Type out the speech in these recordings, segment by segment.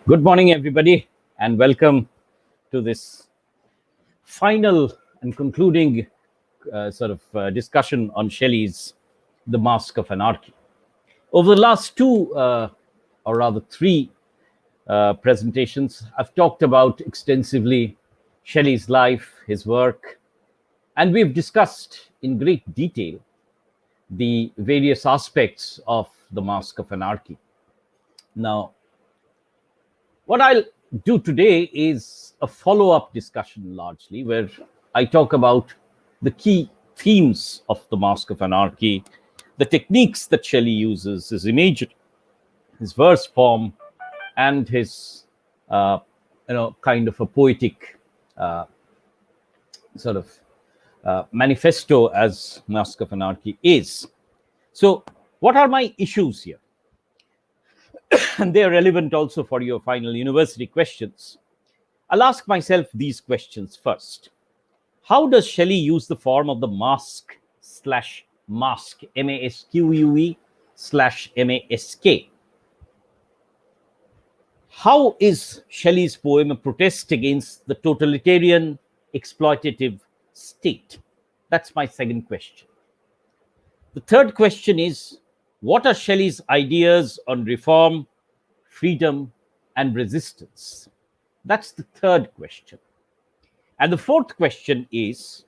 Good morning, everybody, and welcome to this final and concluding discussion on Shelley's The Masque of Anarchy. Over the last two, or rather three, presentations, I've talked about extensively Shelley's life, his work, and we've discussed in great detail the various aspects of The Masque of Anarchy. Now, what I'll do today is a follow up discussion largely, where I talk about the key themes of The Masque of Anarchy, the techniques that Shelley uses, his imagery, his verse form, and his, kind of a poetic sort of manifesto as Masque of Anarchy is. So, what are my issues here? And they are relevant also for your final university questions. I'll ask myself these questions first. How does Shelley use the form of the masque slash masque, MASQUE slash MASK? How is Shelley's poem a protest against the totalitarian, exploitative state? That's my second question. The third question is, what are Shelley's ideas on reform, freedom, and resistance? That's the third question. And the fourth question is,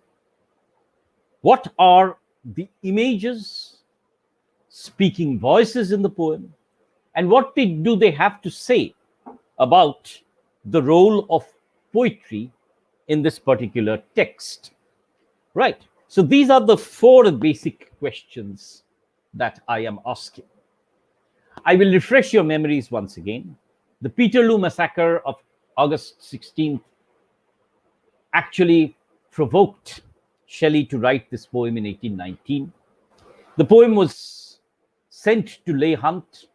what are the images, speaking voices in the poem, and what do they have to say about the role of poetry in this particular text? Right. So these are the four basic questions that I am asking. I will refresh your memories once again. The Peterloo massacre of August 16th actually provoked Shelley to write this poem in 1819. The poem was sent to Leigh Hunt.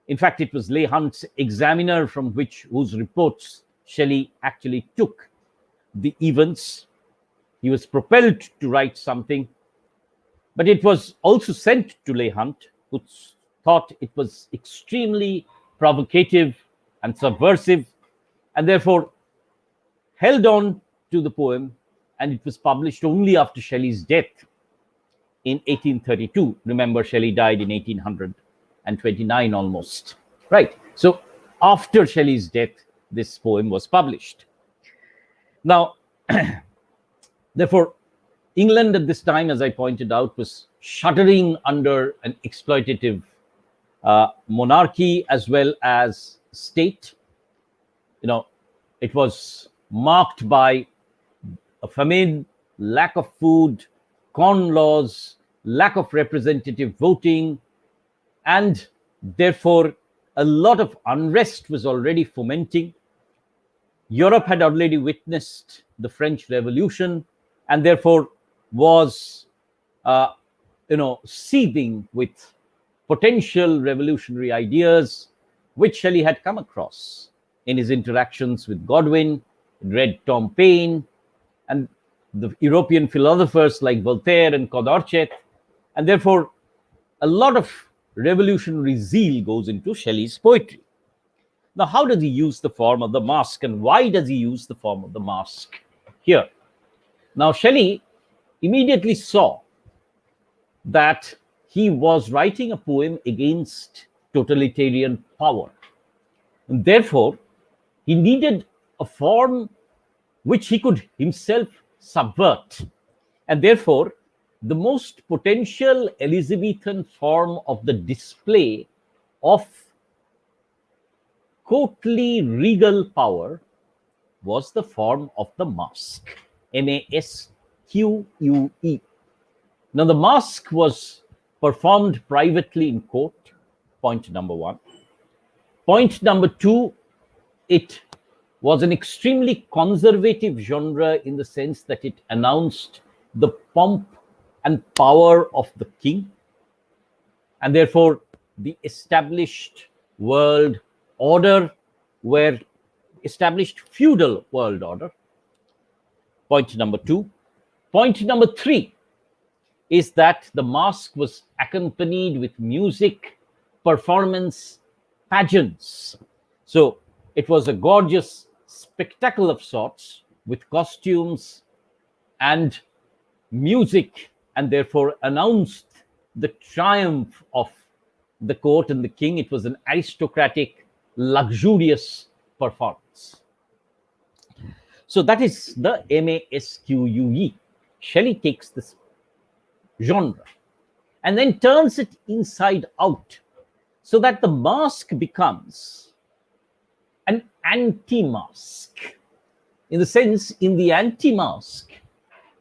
In fact, it was Leigh Hunt's examiner from whose reports Shelley actually took the events. He was propelled to write something, but it was also sent to Leigh Hunt, who thought it was extremely provocative and subversive, and therefore held on to the poem, and it was published only after Shelley's death in 1832. Remember, Shelley died in 1829 almost. Right. So after Shelley's death, this poem was published. Now, therefore, England at this time, as I pointed out, was shuddering under an exploitative monarchy as well as state. It was marked by a famine, lack of food, corn laws, lack of representative voting, and therefore a lot of unrest was already fomenting. Europe had already witnessed the French Revolution and therefore was, seething with potential revolutionary ideas, which Shelley had come across in his interactions with Godwin, read Tom Paine, and the European philosophers like Voltaire and Condorcet, and therefore a lot of revolutionary zeal goes into Shelley's poetry. Now, how does he use the form of the masque, and why does he use the form of the masque here? Now, Shelley immediately saw that he was writing a poem against totalitarian power. And therefore, he needed a form which he could himself subvert. And therefore, the most potential Elizabethan form of the display of courtly regal power was the form of the masque, MASQUE. Now, the masque was performed privately in court, point number one. Point number two, it was an extremely conservative genre in the sense that it announced the pomp and power of the king, and therefore the established world order, where established feudal world order. Point number two. Point number three is that the masque was accompanied with music, performance, pageants. So it was a gorgeous spectacle of sorts with costumes and music, and therefore announced the triumph of the court and the king. It was an aristocratic, luxurious performance. So that is the Masque. Shelley takes this genre and then turns it inside out so that the masque becomes an anti-masque. In the sense, in the anti-masque,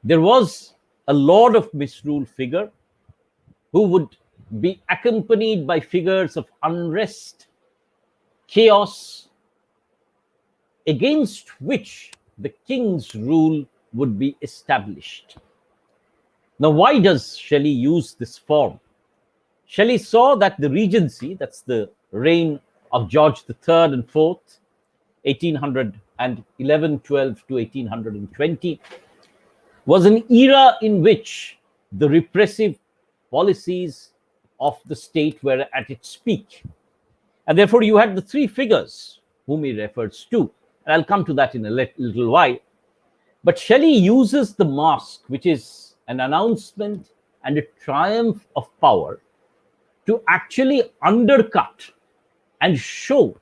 there was a lord of misrule figure who would be accompanied by figures of unrest, chaos, against which the king's rule would be established. Now, why does Shelley use this form? Shelley saw that the regency, that's the reign of George III and IV, 1811-12 to 1820, was an era in which the repressive policies of the state were at its peak. And therefore, you had the three figures whom he refers to. And I'll come to that in a little while. But Shelley uses the masque, which is an announcement and a triumph of power, to actually undercut and show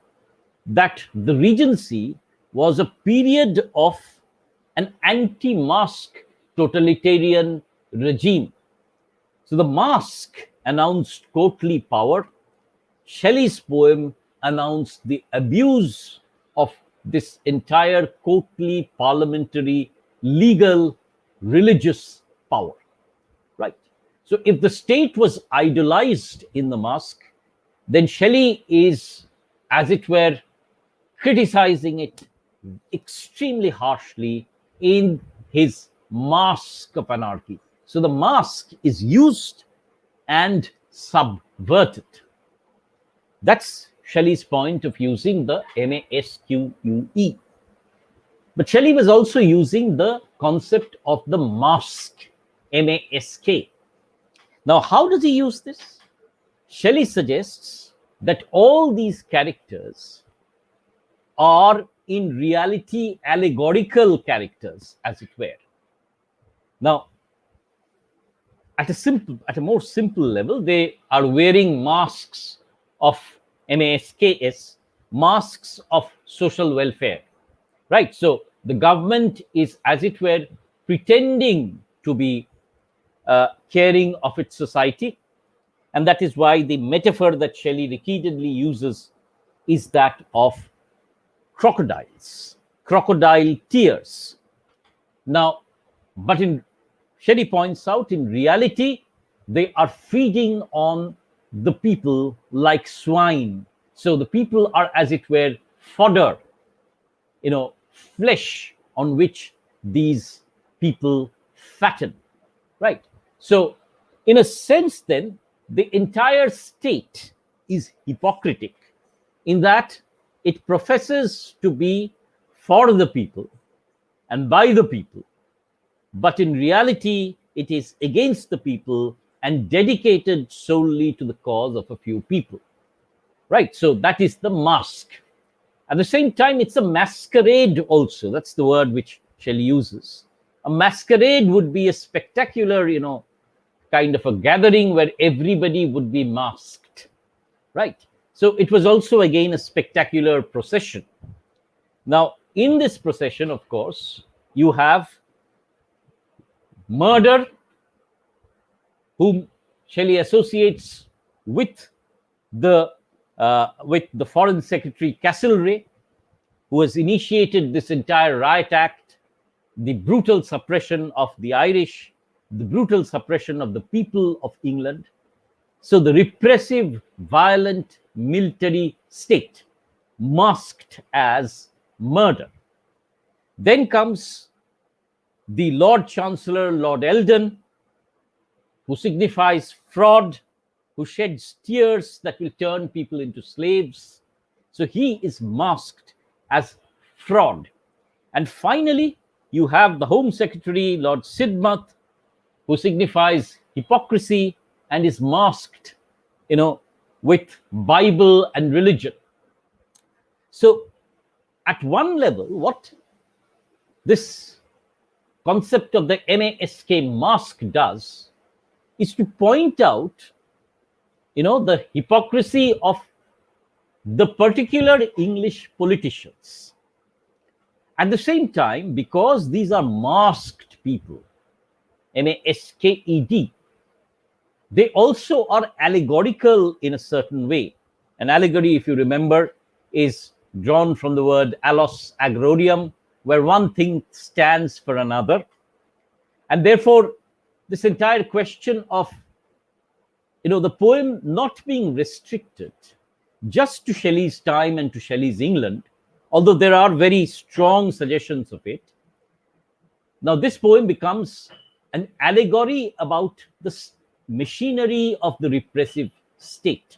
that the regency was a period of an anti-masque totalitarian regime. So the masque announced courtly power. Shelley's poem announced the abuse of this entire courtly, parliamentary, legal, religious power. Right? So if the state was idolized in the masque, then Shelley is, as it were, criticizing it extremely harshly in his Masque of Anarchy. So the masque is used and subverted. That's Shelley's point of using the MASQUE. But Shelley was also using the concept of the masque, MASK. Now, how does he use this? Shelley suggests that all these characters are in reality allegorical characters, as it were. Now, at a more simple level, they are wearing masks of MASKS, masks of social welfare, right? So the government is, as it were, pretending to be caring of its society, and that is why the metaphor that Shelley repeatedly uses is that of crocodiles, crocodile tears. Now, but Shelley points out, in reality, they are feeding on the people like swine. So the people are, as it were, fodder, flesh on which these people fatten, right? So in a sense, then, the entire state is hypocritic in that it professes to be for the people and by the people, but in reality, it is against the people and dedicated solely to the cause of a few people, right? So that is the masque. At the same time, it's a masquerade also. That's the word which Shelley uses. A masquerade would be a spectacular, kind of a gathering where everybody would be masked, right? So it was also, again, a spectacular procession. Now, in this procession, of course, you have murder, whom Shelley associates with the Foreign Secretary Castlereagh, who has initiated this entire riot act, the brutal suppression of the Irish, the brutal suppression of the people of England. So the repressive, violent military state masked as murder. Then comes the Lord Chancellor, Lord Eldon, who signifies fraud, who sheds tears that will turn people into slaves. So he is masked as fraud. And finally, you have the Home Secretary, Lord Sidmouth, who signifies hypocrisy and is masked, with Bible and religion. So, at one level, what this concept of the Masque does is to point out, the hypocrisy of the particular English politicians. At the same time, because these are masked people, MASKED, they also are allegorical in a certain way. An allegory, if you remember, is drawn from the word allos agrorium, where one thing stands for another. And therefore, this entire question of the poem not being restricted just to Shelley's time and to Shelley's England, although there are very strong suggestions of it. Now, this poem becomes an allegory about the machinery of the repressive state,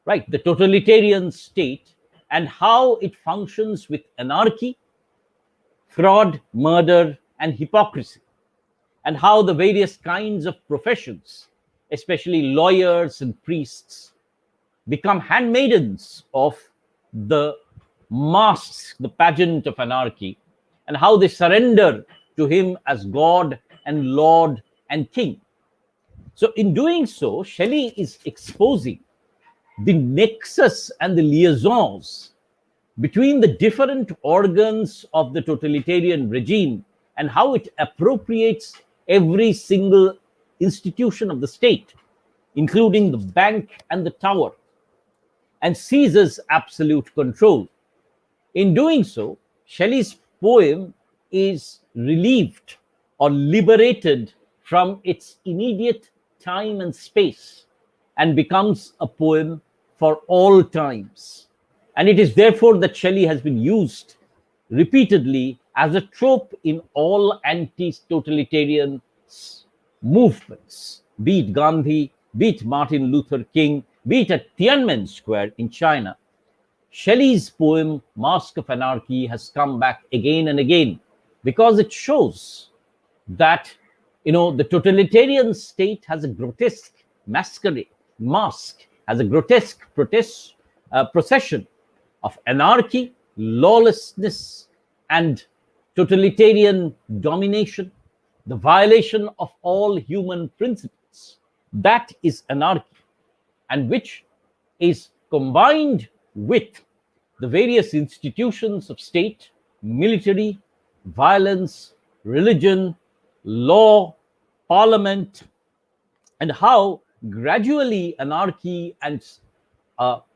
right? The totalitarian state and how it functions with anarchy, fraud, murder, and hypocrisy, and how the various kinds of professions, especially lawyers and priests, become handmaidens of the masks, the pageant of anarchy, and how they surrender to him as God and Lord and King. So, in doing so, Shelley is exposing the nexus and the liaisons between the different organs of the totalitarian regime and how it appropriates every single institution of the state, including the bank and the tower, and seizes absolute control. In doing so, Shelley's poem is relieved or liberated from its immediate time and space and becomes a poem for all times. And it is therefore that Shelley has been used repeatedly as a trope in all anti-totalitarian movements, be it Gandhi, be it Martin Luther King, be it at Tiananmen Square in China. Shelley's poem, Masque of Anarchy, has come back again and again because it shows that, the totalitarian state has a grotesque mask, has a grotesque procession of anarchy, lawlessness, and totalitarian domination, the violation of all human principles. That is anarchy, and which is combined with the various institutions of state, military, violence, religion, law, parliament, and how gradually anarchy and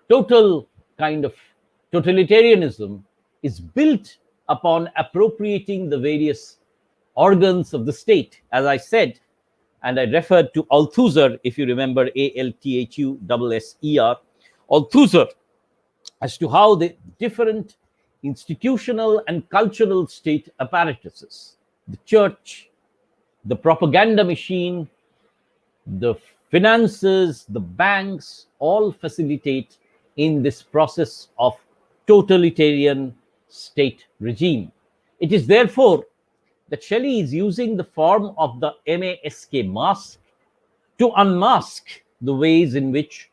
total kind of totalitarianism is built upon appropriating the various organs of the state. As I said, and I referred to Althusser, if you remember, Althusser, Althusser, as to how the different institutional and cultural state apparatuses, the church, the propaganda machine, the finances, the banks, all facilitate in this process of totalitarian state regime. It is therefore that Shelley is using the form of the masque to unmask the ways in which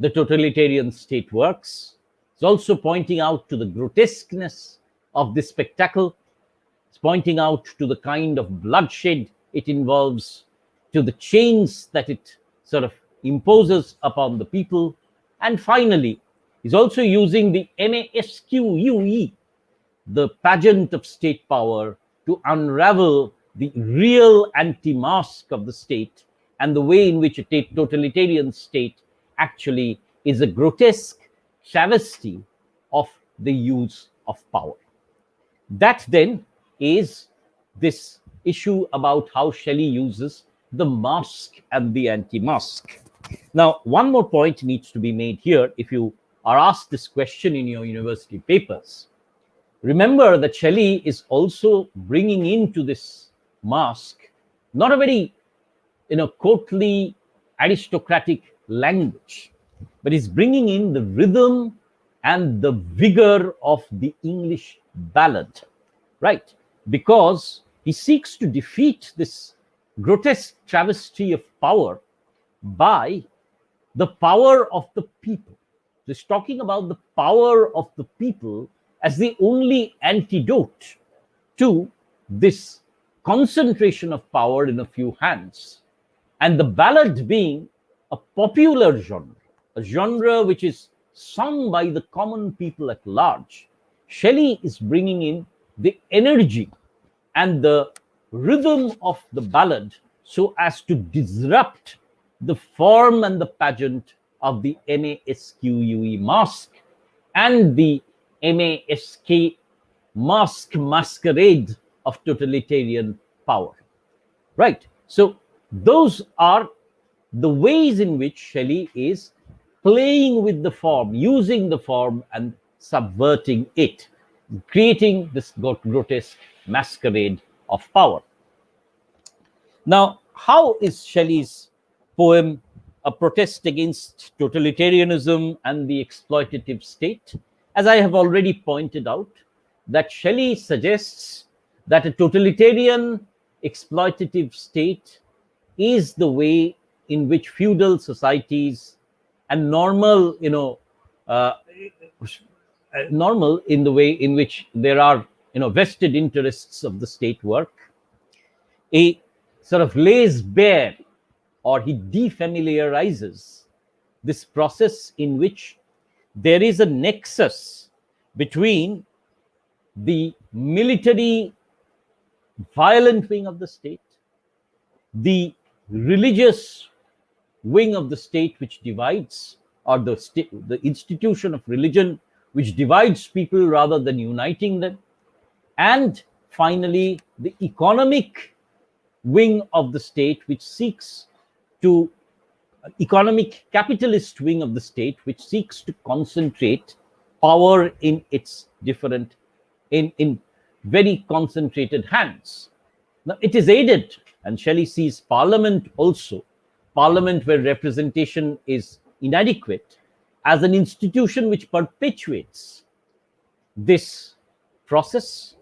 the totalitarian state works. It's also pointing out to the grotesqueness of this spectacle. It's pointing out to the kind of bloodshed it involves, to the chains that it sort of imposes upon the people. And finally, he's also using the masque, the pageant of state power, to unravel the real anti-mask of the state and the way in which a totalitarian state actually is a grotesque travesty of the use of power. That then is this issue about how Shelley uses the masque and the anti-mask. Now, one more point needs to be made here. If you are asked this question in your university papers, remember that Shelley is also bringing into this masque not a very, courtly, aristocratic language, but is bringing in the rhythm and the vigor of the English ballad, right? Because he seeks to defeat this grotesque travesty of power by the power of the people. It's talking about the power of the people as the only antidote to this concentration of power in a few hands. And the ballad being a popular genre, a genre which is sung by the common people at large. Shelley is bringing in the energy and the rhythm of the ballad so as to disrupt the form and the pageant of the MASQUE masque and the MASK masquerade of totalitarian power. Right. So those are the ways in which Shelley is playing with the form, using the form and subverting it, creating this grotesque masquerade of power. Now, how is Shelley's poem a protest against totalitarianism and the exploitative state? As I have already pointed out, that Shelley suggests that a totalitarian exploitative state is the way in which feudal societies and normal, normal in the way in which there are, vested interests of the state work. He sort of lays bare, or he defamiliarizes this process in which there is a nexus between the military violent wing of the state, the religious wing of the state which divides, or the institution of religion which divides people rather than uniting them, and finally the economic wing of the state which seeks to economic capitalist wing of the state which seeks to concentrate power in its different in very concentrated hands. Now it is aided, and Shelley sees parliament also, parliament where representation is inadequate, as an institution which perpetuates this process,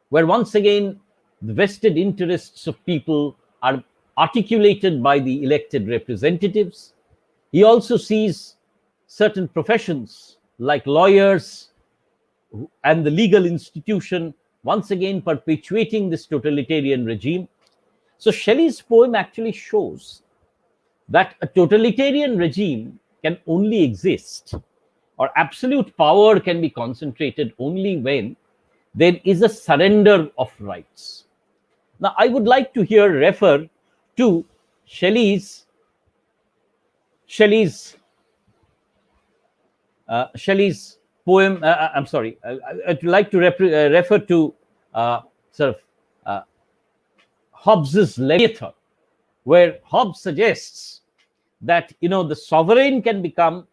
where once again the vested interests of people are articulated by the elected representatives. He also sees certain professions like lawyers and the legal institution once again perpetuating this totalitarian regime. So Shelley's poem actually shows that a totalitarian regime can only exist, or absolute power can be concentrated only when there is a surrender of rights. Now, I would like to here refer to Shelley's poem. I'm sorry. I'd like to refer to Hobbes's Leviathan, where Hobbes suggests that the sovereign can become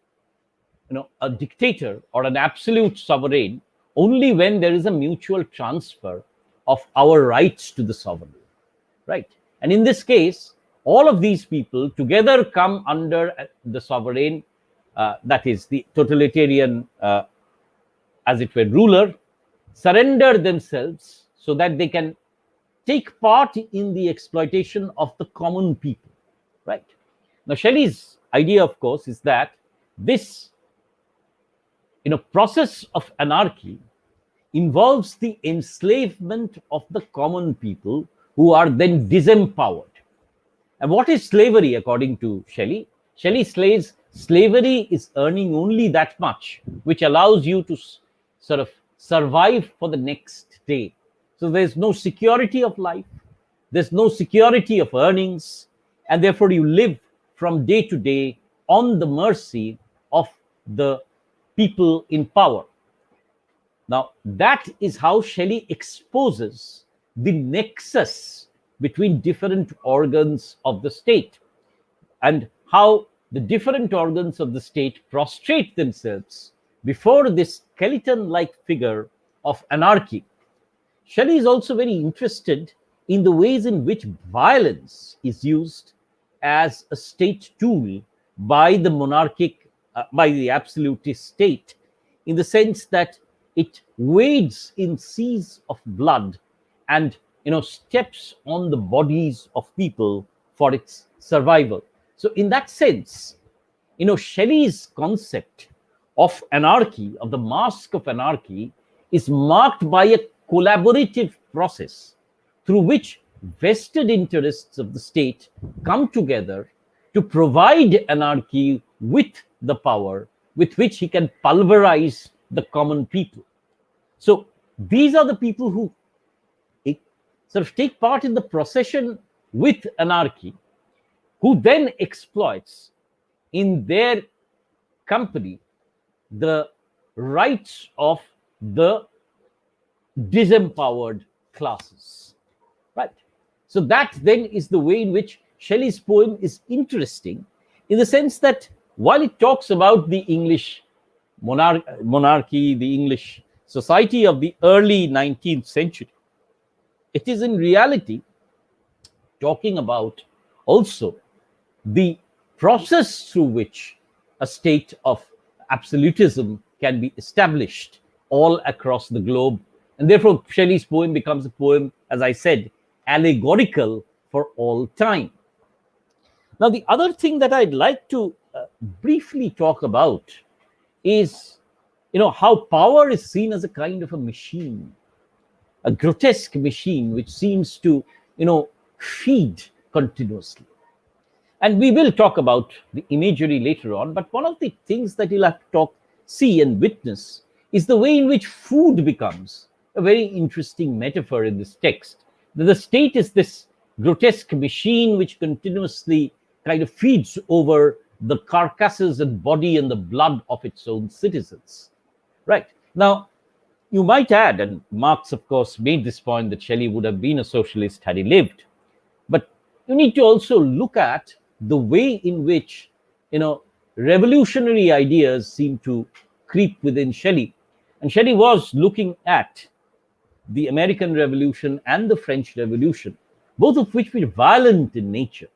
a dictator or an absolute sovereign only when there is a mutual transfer of our rights to the sovereign, right? And in this case, all of these people together come under the sovereign, that is the totalitarian, as it were, ruler, surrender themselves so that they can take part in the exploitation of the common people, right? Now, Shelley's idea, of course, is that this process of anarchy involves the enslavement of the common people who are then disempowered. And what is slavery according to Shelley? Shelley says slavery is earning only that much, which allows you to sort of survive for the next day. So there's no security of life, there's no security of earnings, and therefore you live from day to day on the mercy of the people in power. Now, that is how Shelley exposes the nexus between different organs of the state, and how the different organs of the state prostrate themselves before this skeleton-like figure of anarchy. Shelley is also very interested in the ways in which violence is used as a state tool by the by the absolutist state, in the sense that it wades in seas of blood and steps on the bodies of people for its survival. So in that sense, Shelley's concept of anarchy, of the Masque of Anarchy, is marked by a collaborative process through which vested interests of the state come together to provide anarchy with the power with which he can pulverize the common people. So these are the people who sort of take part in the procession with anarchy, who then exploits in their company the rights of the disempowered classes. Right. So that then is the way in which Shelley's poem is interesting, in the sense that while it talks about the English monarchy, the English society of the early 19th century, it is in reality talking about also the process through which a state of absolutism can be established all across the globe. And therefore, Shelley's poem becomes a poem, as I said, allegorical for all time. Now, the other thing that I'd like to briefly talk about is, how power is seen as a kind of a machine, a grotesque machine which seems to, feed continuously. And we will talk about the imagery later on, but one of the things that you'll have to see and witness is the way in which food becomes a very interesting metaphor in this text. That the state is this grotesque machine which continuously kind of feeds over the carcasses and body and the blood of its own citizens. Right. Now, you might add, and Marx, of course, made this point, that Shelley would have been a socialist had he lived. But you need to also look at the way in which, revolutionary ideas seem to creep within Shelley. And Shelley was looking at the American Revolution and the French Revolution, both of which were violent in nature.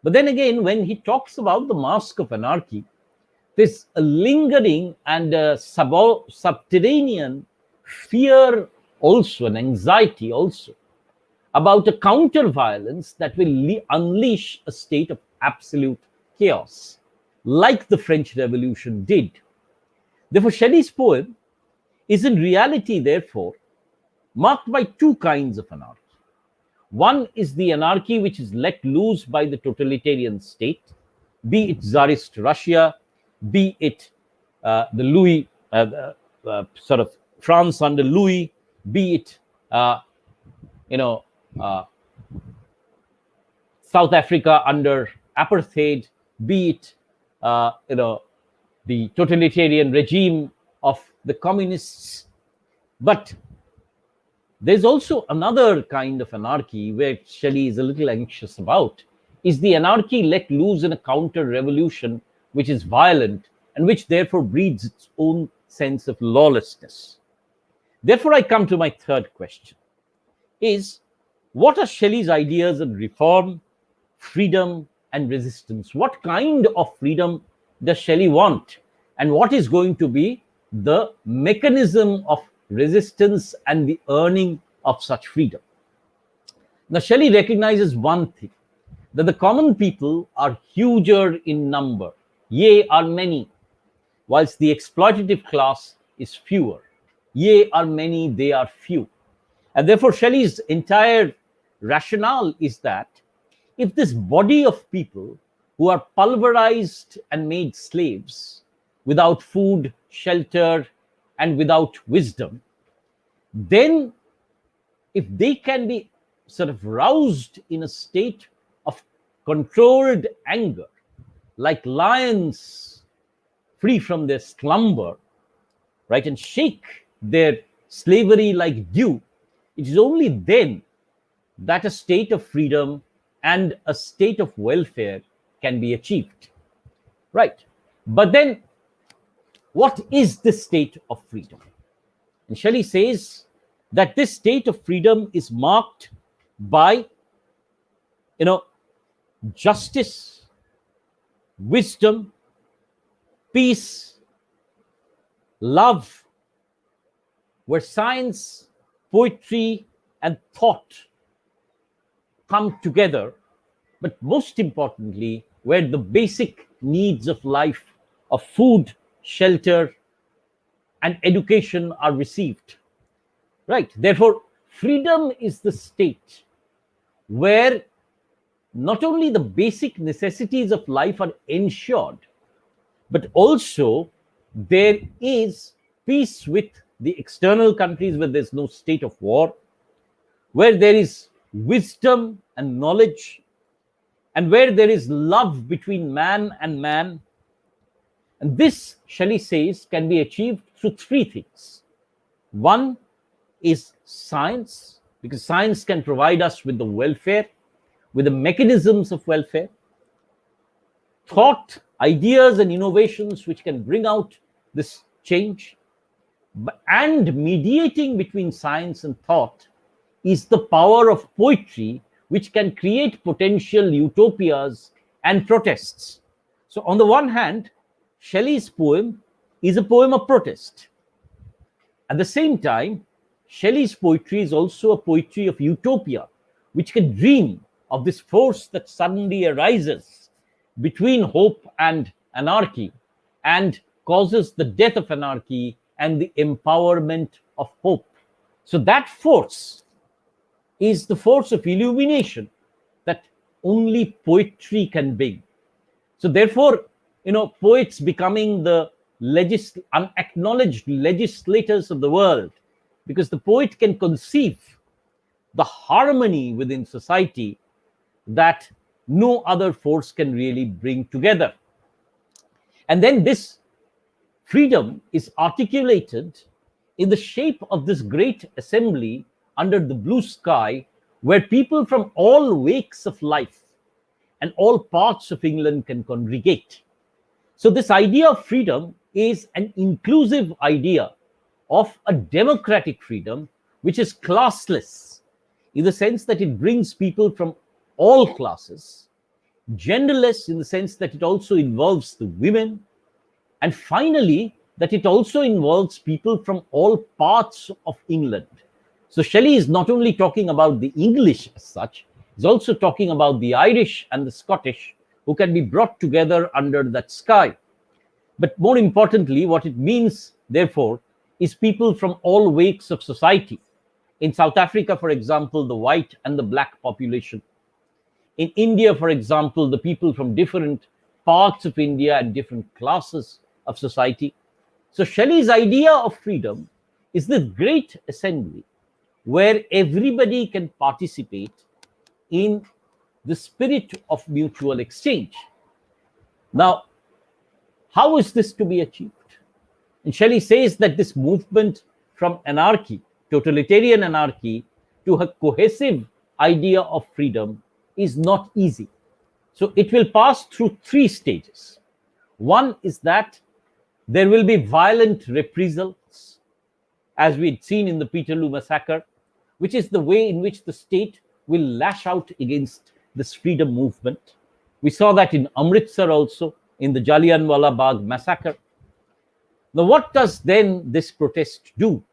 But then again, when he talks about the Masque of Anarchy, there's a lingering and a subterranean fear also, an anxiety also, about a counter violence that will unleash a state of absolute chaos, like the French Revolution did. Therefore, Shelley's poem is in reality, therefore, marked by two kinds of anarchy. One is the anarchy which is let loose by the totalitarian state, be it Tsarist Russia, be it sort of France under Louis, be it South Africa under apartheid, be it the totalitarian regime of the communists. But there's also another kind of anarchy where Shelley is a little anxious about, is the anarchy let loose in a counter-revolution which is violent and which therefore breeds its own sense of lawlessness. Therefore, I come to my third question, is what are Shelley's ideas on reform, freedom, and resistance? What kind of freedom does Shelley want? And what is going to be the mechanism of resistance and the earning of such freedom? Now, Shelley recognizes one thing, that the common people are huger in number, yea, are many, whilst the exploitative class is fewer. Yea, are many, they are few. And therefore, Shelley's entire rationale is that if this body of people who are pulverized and made slaves without food, shelter, and without wisdom, then if they can be sort of roused in a state of controlled anger, like lions free from their slumber, right, and shake their slavery like dew, it is only then that a state of freedom and a state of welfare can be achieved. Right. But then, what is this state of freedom? And Shelley says that this state of freedom is marked by, justice, wisdom, peace, love, where science, poetry, and thought come together, but most importantly, where the basic needs of life, of food, shelter, and education are received. Right? Therefore, freedom is the state where not only the basic necessities of life are ensured, but also there is peace with the external countries, where there's no state of war, where there is wisdom and knowledge, and where there is love between man and man. And this, Shelley says, can be achieved through three things. One is science, because science can provide us with the welfare, with the mechanisms of welfare. Thought, ideas, and innovations which can bring out this change. And mediating between science and thought is the power of poetry, which can create potential utopias and protests. So, on the one hand, Shelley's poem is a poem of protest. At the same time, Shelley's poetry is also a poetry of utopia, which can dream of this force that suddenly arises between hope and anarchy and causes the death of anarchy and the empowerment of hope. So that force is the force of illumination that only poetry can bring. So therefore, poets becoming the unacknowledged legislators of the world, because the poet can conceive the harmony within society that no other force can really bring together. And then this freedom is articulated in the shape of this great assembly under the blue sky, where people from all wakes of life and all parts of England can congregate. So this idea of freedom is an inclusive idea of a democratic freedom, which is classless, in the sense that it brings people from all classes, genderless in the sense that it also involves the women, and finally, that it also involves people from all parts of England. So Shelley is not only talking about the English as such, he's also talking about the Irish and the Scottish, who can be brought together under that sky. But more importantly, what it means, therefore, is people from all wakes of society. In South Africa, for example, the white and the black population. In India, for example, the people from different parts of India and different classes of society. So Shelley's idea of freedom is this great assembly where everybody can participate in the spirit of mutual exchange. Now, how is this to be achieved? And Shelley says that this movement from anarchy, totalitarian anarchy, to a cohesive idea of freedom is not easy. So it will pass through three stages. One is that there will be violent reprisals, as we had seen in the Peterloo massacre, which is the way in which the state will lash out against this freedom movement. We saw that in Amritsar also, in the Jallianwala Bagh massacre. Now, what does then this protest do?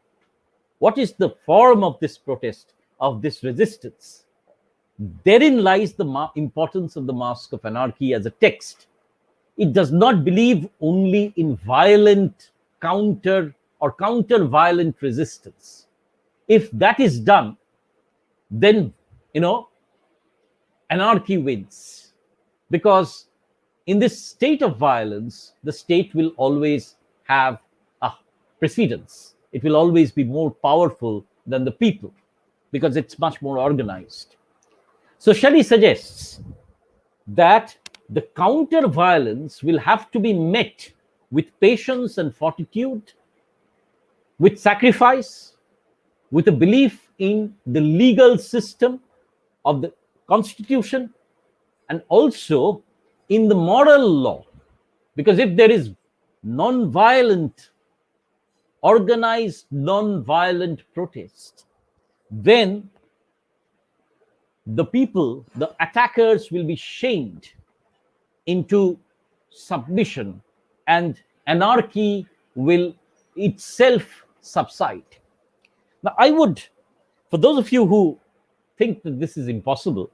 What is the form of this protest, of this resistance? Therein lies the importance of the Masque of Anarchy as a text. It does not believe only in violent counter-violent resistance. If that is done, then, anarchy wins. Because in this state of violence, the state will always have a precedence. It will always be more powerful than the people, because it's much more organized. So Shelley suggests that the counter-violence will have to be met with patience and fortitude, with sacrifice, with a belief in the legal system of the Constitution, and also in the moral law. Because if there is organized non-violent protest, then the people, the attackers, will be shamed into submission, and anarchy will itself subside. Now, I would, for those of you who think that this is impossible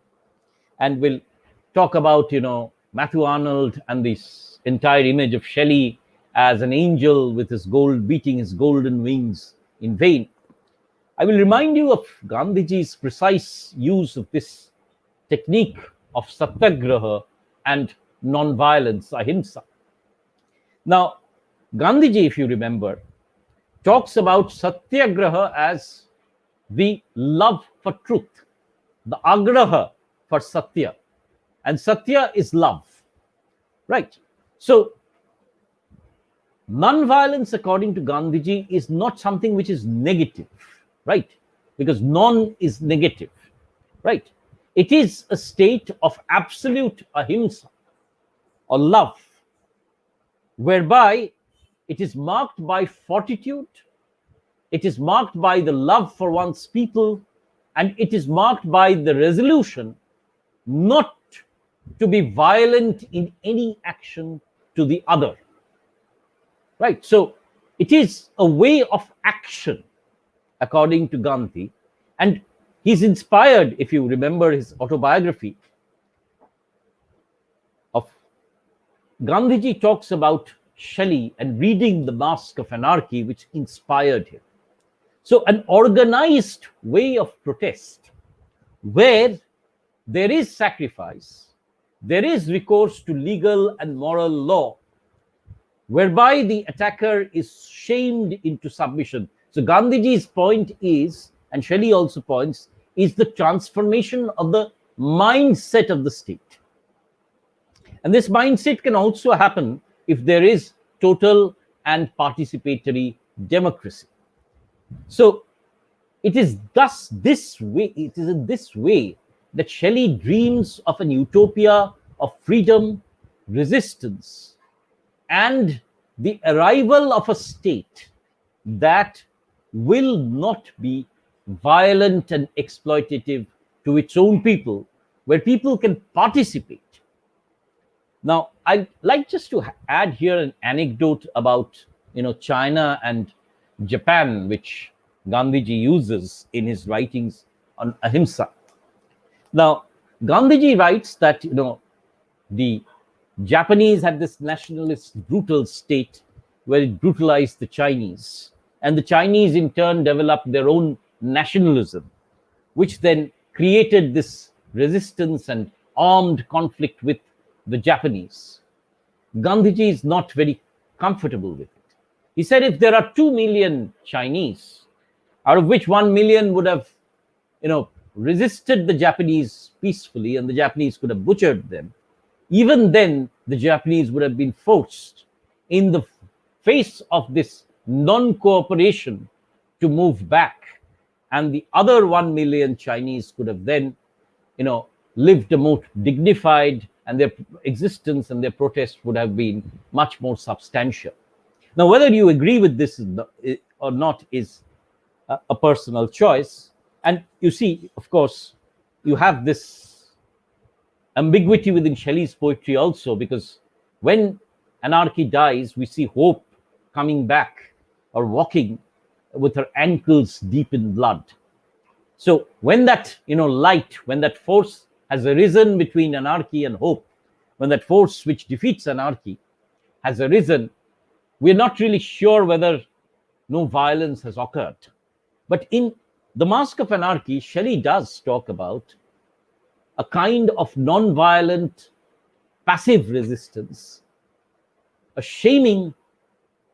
and will talk about, Matthew Arnold and this entire image of Shelley as an angel with his gold beating his golden wings in vain. I will remind you of Gandhiji's precise use of this technique of satyagraha and non-violence, ahimsa. Now, Gandhiji, if you remember, talks about satyagraha as the love for truth, the agraha for satya, and satya is love, right? So, non-violence, according to Gandhiji, is not something which is negative, right? Because non is negative, right? It is a state of absolute ahimsa or love, whereby it is marked by fortitude, it is marked by the love for one's people, and it is marked by the resolution not to be violent in any action to the other. Right? So it is a way of action, according to Gandhi. And he's inspired, if you remember his autobiography of Gandhiji talks about Shelley and reading the Masque of Anarchy, which inspired him. So, an organized way of protest where there is sacrifice, there is recourse to legal and moral law, whereby the attacker is shamed into submission. So, Gandhiji's point is, and Shelley also points, is the transformation of the mindset of the state. And this mindset can also happen if there is total and participatory democracy. So it is thus this way, it is in this way that Shelley dreams of an utopia of freedom, resistance, and the arrival of a state that will not be violent and exploitative to its own people, where people can participate. Now, I'd like just to add here an anecdote about China and Japan, which Gandhiji uses in his writings on ahimsa. Now, Gandhiji writes that the Japanese had this nationalist, brutal state where it brutalized the Chinese, and the Chinese in turn developed their own nationalism, which then created this resistance and armed conflict with the Japanese. Gandhiji is not very comfortable with it. He said if there are 2 million Chinese, out of which 1 million would have, resisted the Japanese peacefully and the Japanese could have butchered them, even then the Japanese would have been forced in the face of this non-cooperation to move back. And the other 1 million Chinese could have then, lived a more dignified, and their existence and their protest would have been much more substantial. Now, whether you agree with this or not is a personal choice. And you see, of course, you have this ambiguity within Shelley's poetry also, because when Anarchy dies, we see hope coming back or walking with her ankles deep in blood. So when that, light, when that force has arisen between Anarchy and hope, when that force which defeats Anarchy has arisen, we're not really sure whether no violence has occurred. But in the Masque of Anarchy, Shelley does talk about a kind of non-violent, passive resistance, a shaming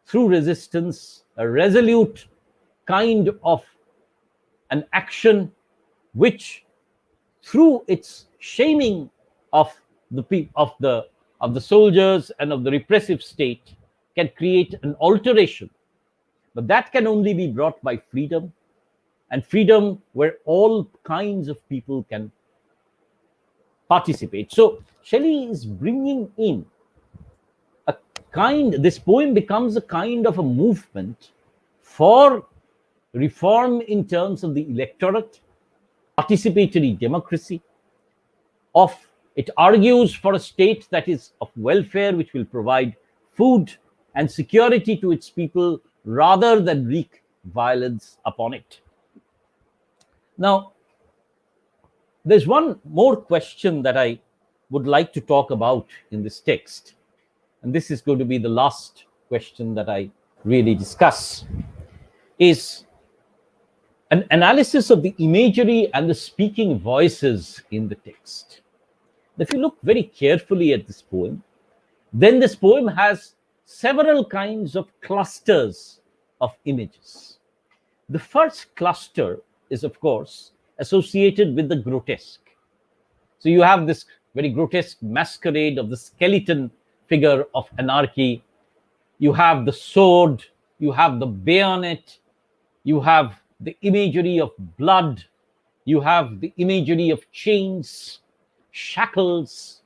through resistance, a resolute kind of an action which, through its shaming of the soldiers and of the repressive state, can create an alteration. But that can only be brought by freedom, and freedom where all kinds of people can participate. So Shelley is bringing in this poem becomes a kind of a movement for reform in terms of the electorate, participatory democracy, it argues for a state that is of welfare, which will provide food and security to its people rather than wreak violence upon it. Now, there's one more question that I would like to talk about in this text, and this is going to be the last question that I really discuss is an analysis of the imagery and the speaking voices in the text. If you look very carefully at this poem, then this poem has several kinds of clusters of images. The first cluster is, of course, associated with the grotesque. So you have this very grotesque masquerade of the skeleton figure of Anarchy. You have the sword, you have the bayonet, you have the imagery of blood, you have the imagery of chains, shackles,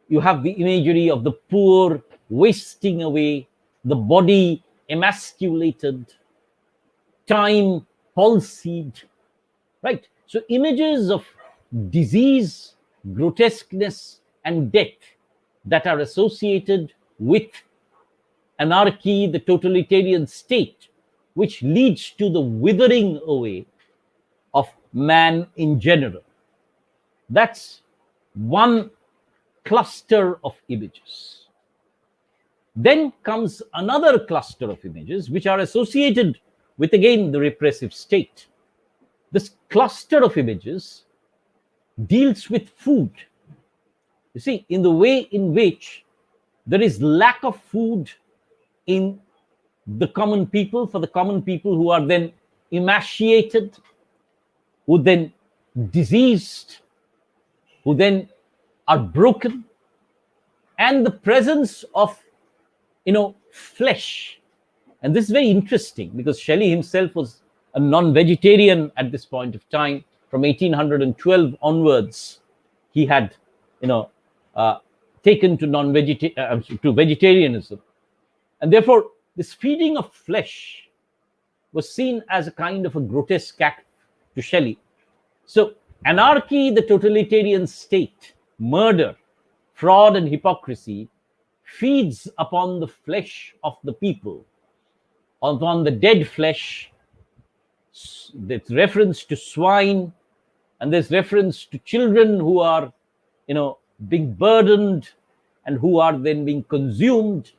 you have the imagery of the poor wasting away, the body emasculated, time palsied, right? So images of disease, grotesqueness, and death that are associated with anarchy, the totalitarian state, which leads to the withering away of man in general. That's one cluster of images. Then comes another cluster of images which are associated with, again, the repressive state. This cluster of images deals with food. You see, in the way in which there is lack of food in the common people, for the common people who are then emaciated, who then diseased, who then are broken, and the presence of flesh. And this is very interesting because Shelley himself was a non-vegetarian at this point of time. From 1812 onwards, he had taken to vegetarianism, and therefore this feeding of flesh was seen as a kind of a grotesque act to Shelley. So anarchy, the totalitarian state, murder, fraud, and hypocrisy feeds upon the flesh of the people, upon the dead flesh. There's reference to swine, and there's reference to children who are, being burdened and who are then being consumed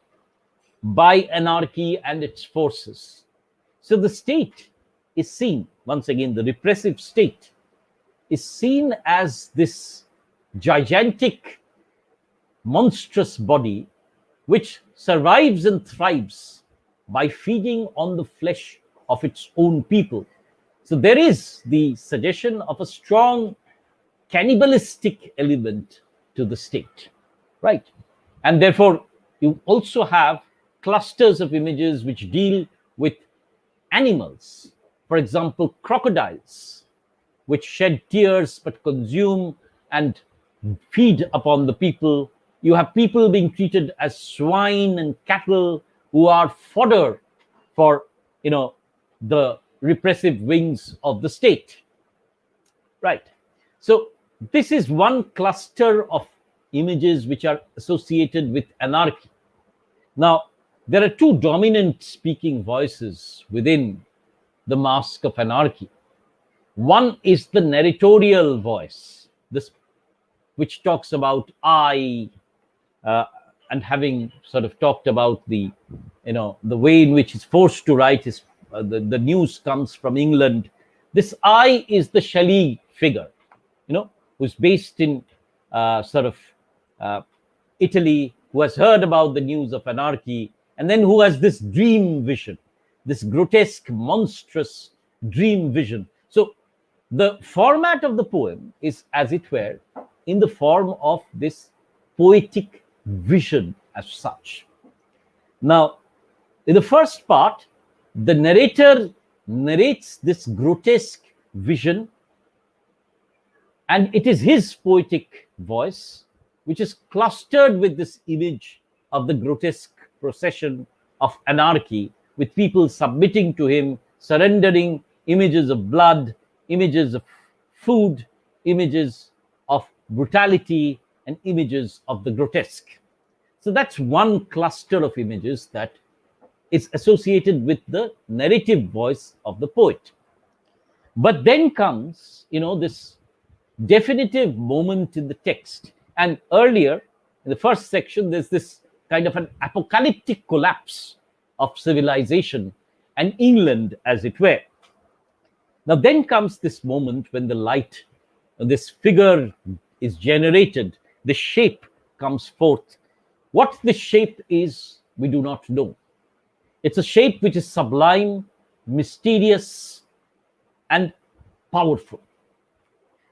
by anarchy and its forces. So the state is seen, once again, the repressive state is seen as this gigantic, monstrous body which survives and thrives by feeding on the flesh of its own people. So there is the suggestion of a strong cannibalistic element to the state, right? And therefore, you also have clusters of images which deal with animals. For example, crocodiles, which shed tears but consume and feed upon the people. You have people being treated as swine and cattle who are fodder for the repressive wings of the state, right? So this is one cluster of images which are associated with anarchy. Now there are two dominant speaking voices within the Masque of Anarchy. One is the narratorial voice, this which talks about I, and having sort of talked about the way in which he's forced to write his the news comes from England. This I is the Shelley figure, who's based in Italy, who has heard about the news of anarchy, and then who has this dream vision, this grotesque, monstrous dream vision. So the format of the poem is, as it were, in the form of this poetic vision as such. Now, in the first part, the narrator narrates this grotesque vision, and it is his poetic voice which is clustered with this image of the grotesque procession of anarchy, with people submitting to him, surrendering, images of blood, images of food, images of brutality, and images of the grotesque. So that's one cluster of images that is associated with the narrative voice of the poet. But then comes, this definitive moment in the text. And earlier, in the first section, there's this kind of an apocalyptic collapse of civilization and England, as it were. Now, then comes this moment when the light, this figure is generated, the shape comes forth. What this shape is, we do not know. It's a shape which is sublime, mysterious, and powerful.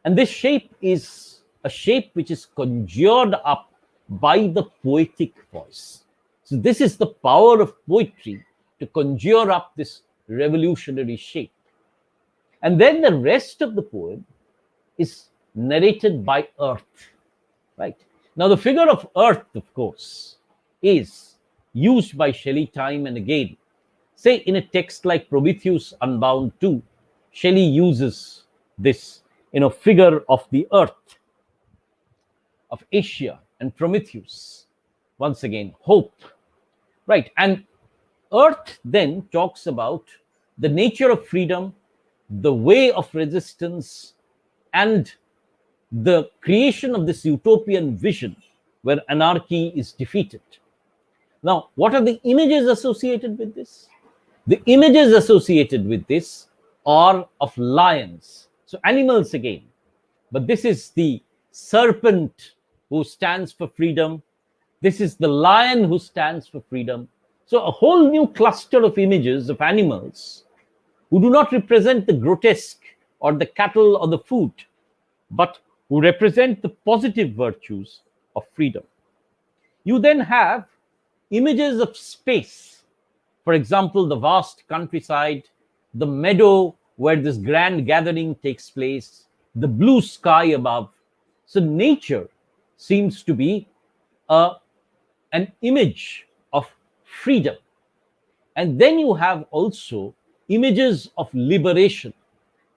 And this shape is a shape which is conjured up by the poetic voice. So, this is the power of poetry to conjure up this revolutionary shape. And then the rest of the poem is narrated by Earth, right? Now, the figure of Earth, of course, is used by Shelley time and again. Say in a text like Prometheus Unbound 2, Shelley uses this, figure of the Earth, of Asia and Prometheus. Once again, hope, right? And Earth then talks about the nature of freedom, the way of resistance, and the creation of this utopian vision where anarchy is defeated. Now, what are the images associated with this? The images associated with this are of lions. So, animals again. But this is the serpent who stands for freedom. This is the lion who stands for freedom. So, a whole new cluster of images of animals who do not represent the grotesque or the cattle or the food, but who represent the positive virtues of freedom. You then have images of space. For example, the vast countryside, the meadow where this grand gathering takes place, the blue sky above. So nature seems to be an image of freedom. And then you have also images of liberation,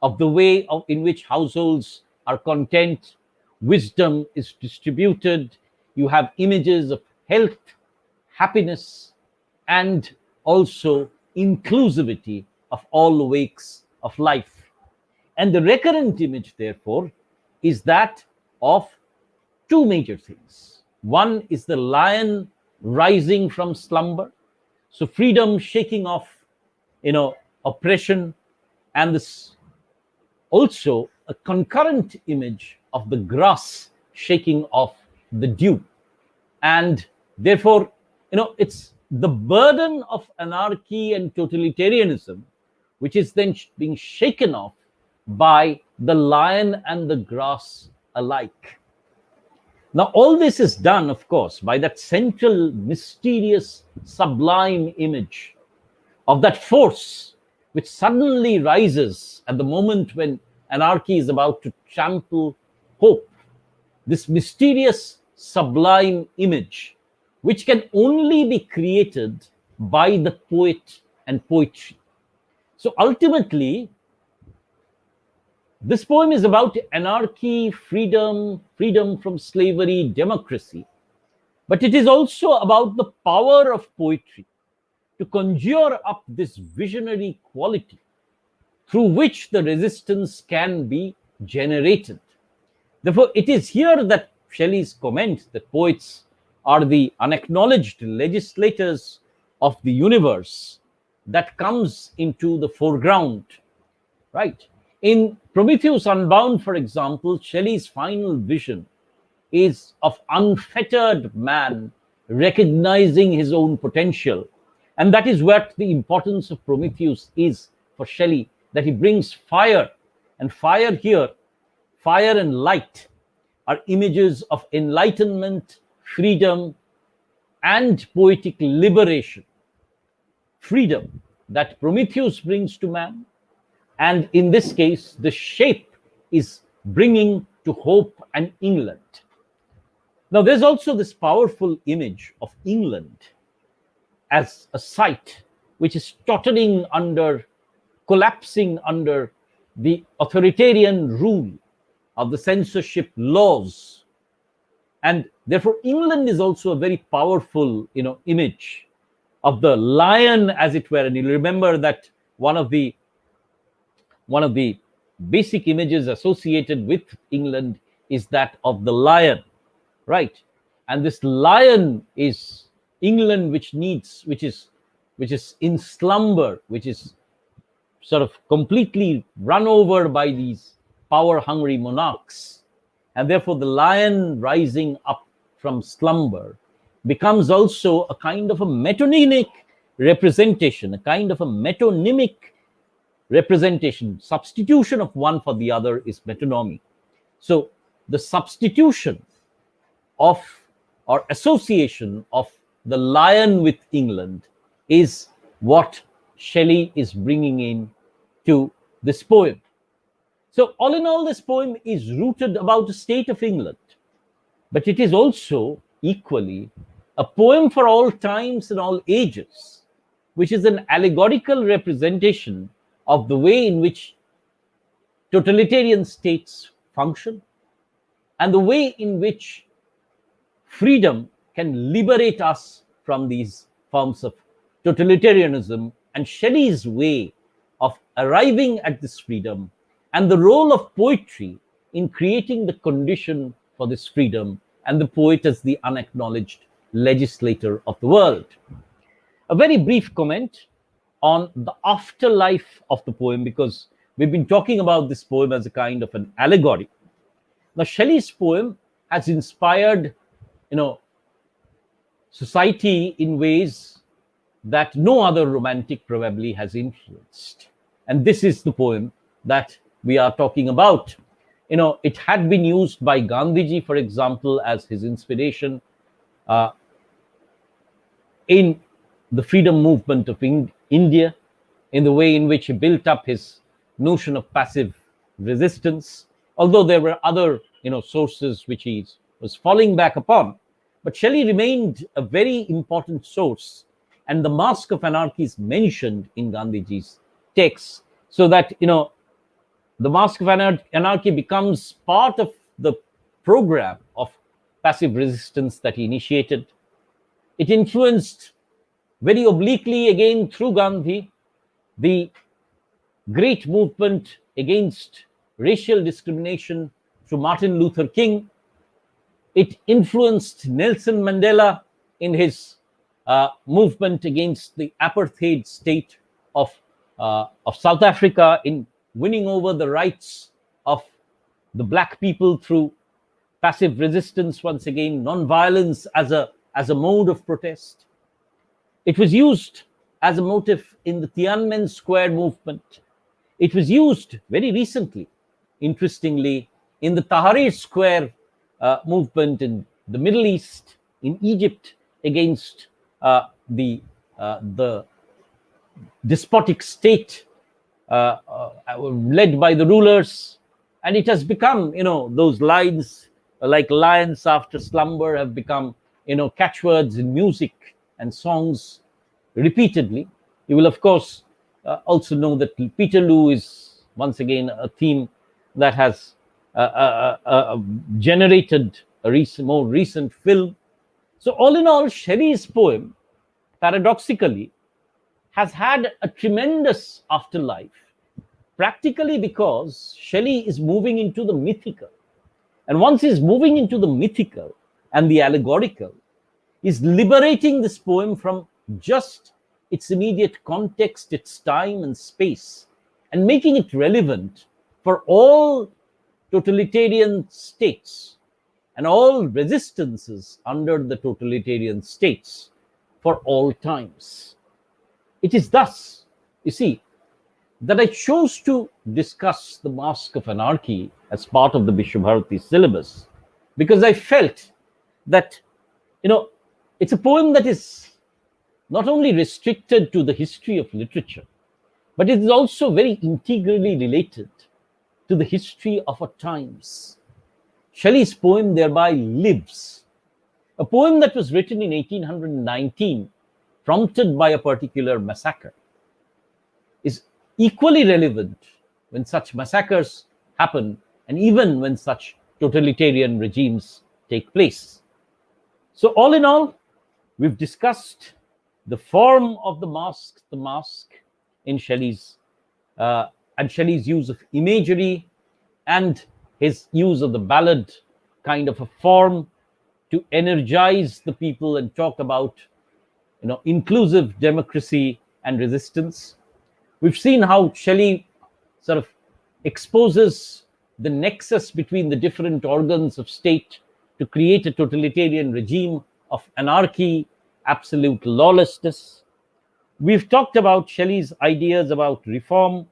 of the way in which households are content, wisdom is distributed. You have images of health, happiness, and also inclusivity of all the wakes of life. And the recurrent image, therefore, is that of two major things. One is the lion rising from slumber, so freedom shaking off, oppression, and this also a concurrent image of the grass shaking off the dew. And therefore, it's the burden of anarchy and totalitarianism which is then being shaken off by the lion and the grass alike. Now, all this is done, of course, by that central, mysterious, sublime image of that force which suddenly rises at the moment when anarchy is about to trample hope. This mysterious, sublime image, which can only be created by the poet and poetry. So ultimately, this poem is about anarchy, freedom, freedom from slavery, democracy. But it is also about the power of poetry to conjure up this visionary quality through which the resistance can be generated. Therefore, it is here that Shelley's comment that poets are the unacknowledged legislators of the universe that comes into the foreground, right? In Prometheus Unbound, for example, Shelley's final vision is of unfettered man recognizing his own potential. And that is what the importance of Prometheus is for Shelley, that he brings fire. And fire here, fire and light, are images of enlightenment, freedom, and poetic liberation. Freedom that Prometheus brings to man, and in this case, the shape is bringing to hope and England. Now, there's also this powerful image of England as a site which is tottering under, collapsing under the authoritarian rule of the censorship laws. And therefore, England is also a very powerful, image of the lion, as it were. And you remember that one of the basic images associated with England is that of the lion, right? And this lion is England which is in slumber, which is sort of completely run over by these power hungry monarchs. And therefore, the lion rising up from slumber becomes also a kind of a metonymic representation, a kind of a metonymic representation. Substitution of one for the other is metonymy. So, the substitution of or association of the lion with England is what Shelley is bringing in to this poem. So, all in all, this poem is rooted about the state of England, but it is also equally a poem for all times and all ages, which is an allegorical representation of the way in which totalitarian states function and the way in which freedom can liberate us from these forms of totalitarianism, and Shelley's way of arriving at this freedom and the role of poetry in creating the condition for this freedom, and the poet as the unacknowledged legislator of the world. A very brief comment on the afterlife of the poem, because we've been talking about this poem as a kind of an allegory. Now, Shelley's poem has inspired, society in ways that no other romantic probably has influenced. And this is the poem that we are talking about. It had been used by Gandhiji, for example, as his inspiration in the freedom movement of India, in the way in which he built up his notion of passive resistance, although there were other sources which he was falling back upon. But Shelley remained a very important source, and the Masque of Anarchy is mentioned in Gandhiji's texts, so that the Masque of Anarchy becomes part of the program of passive resistance that he initiated. It influenced very obliquely, again through Gandhi, the great movement against racial discrimination through Martin Luther King. It influenced Nelson Mandela in his movement against the apartheid state of South Africa, in winning over the rights of the black people through passive resistance, once again, non-violence as a mode of protest. It was used as a motive in the Tiananmen Square movement. It was used very recently, interestingly, in the Tahrir Square movement in the Middle East, in Egypt, against the despotic state led by the rulers. And it has become, those lines like lions after slumber have become, catchwords in music and songs repeatedly. You will, of course, also know that Peterloo is once again a theme that has generated a more recent film. So, all in all, Shelley's poem, paradoxically, has had a tremendous afterlife, practically because Shelley is moving into the mythical. And once he's moving into the mythical and the allegorical, he's liberating this poem from just its immediate context, its time and space, and making it relevant for all totalitarian states and all resistances under the totalitarian states for all times. It is thus, you see, that I chose to discuss the Masque of Anarchy as part of the Vishwabharati syllabus, because I felt that, it's a poem that is not only restricted to the history of literature, but it is also very integrally related to the history of our times. Shelley's poem thereby lives. A poem that was written in 1819, prompted by a particular massacre, is equally relevant when such massacres happen and even when such totalitarian regimes take place. So, all in all, we've discussed the form of the masque in Shelley's and Shelley's use of imagery and his use of the ballad kind of a form to energize the people and talk about inclusive democracy and resistance. We've seen how Shelley sort of exposes the nexus between the different organs of state to create a totalitarian regime of anarchy, absolute lawlessness. We've talked about Shelley's ideas about reform,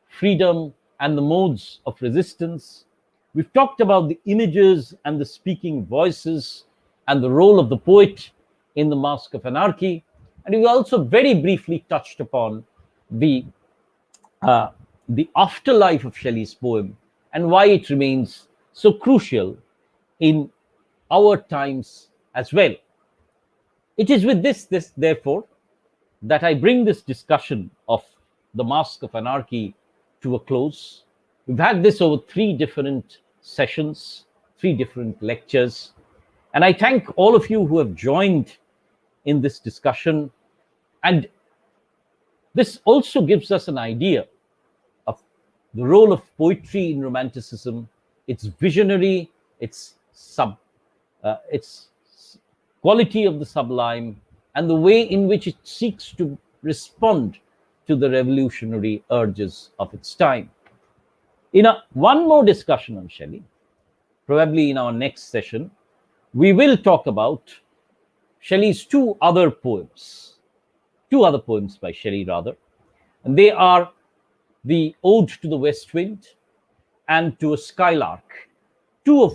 freedom, and the modes of resistance. We've talked about the images and the speaking voices and the role of the poet in the Masque of Anarchy. And we also very briefly touched upon the, uh, the afterlife of Shelley's poem and why it remains so crucial in our times as well. It is with this therefore, that I bring this discussion of the Masque of Anarchy to a close. We've had this over 3 different sessions, 3 different lectures, and I thank all of you who have joined in this discussion. And this also gives us an idea of the role of poetry in Romanticism, its visionary, its quality of the sublime, and the way in which it seeks to respond to the revolutionary urges of its time. One more discussion on Shelley, probably in our next session, we will talk about Shelley's two other poems by Shelley, rather. And they are the Ode to the West Wind and To a Skylark, two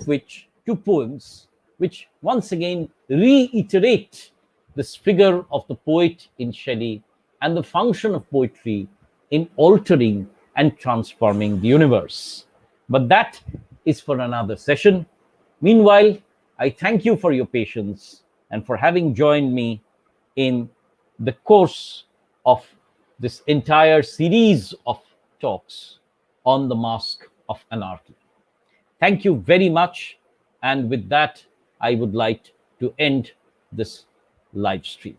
poems which once again reiterate this figure of the poet in Shelley and the function of poetry in altering and transforming the universe. But that is for another session. Meanwhile, I thank you for your patience and for having joined me in the course of this entire series of talks on the Masque of Anarchy. Thank you very much. And with that, I would like to end this live stream.